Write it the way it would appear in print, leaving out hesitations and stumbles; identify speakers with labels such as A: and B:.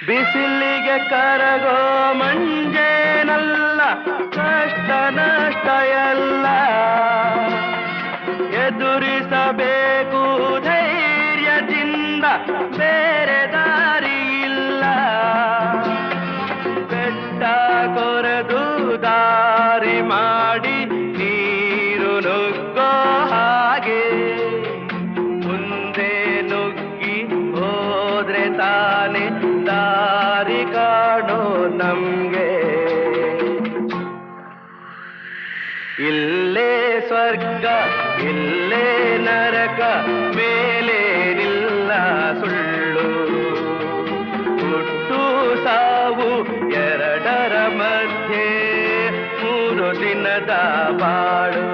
A: ಬಿಸಿಲಿಗೆ ಕರಗೋ ಮಂಜೇನಲ್ಲ, ಕಷ್ಟ ನಷ್ಟ ಎಲ್ಲ ಎದುರಿಸಬೇಕು ಧೈರ್ಯದಿಂದ, ಬೇರೆ ದಾರಿ ಇಲ್ಲ. ಬೆಟ್ಟ ಕೊರೆದು ದಾರಿ ಮಾಡಿ ನೀರು ನುಗ್ಗೋ ಹಾಗೆ, ಮುಂದೆ ನುಗ್ಗಿ ಹೋದ್ರೆ ತಾನೆ ದಾರಿ ಕಾಣೋ ನಮ್ಗೆ. ಇಲ್ಲೇ ಸ್ವರ್ಗ ಇಲ್ಲೇ ನರಕ, ಮೇಲೇನಿಲ್ಲ ಸುಳ್ಳು. ಹುಟ್ಟು ಸಾವು ಎರಡರ ಮಧ್ಯೆ 3 ದಿನದ ಬಾಳು.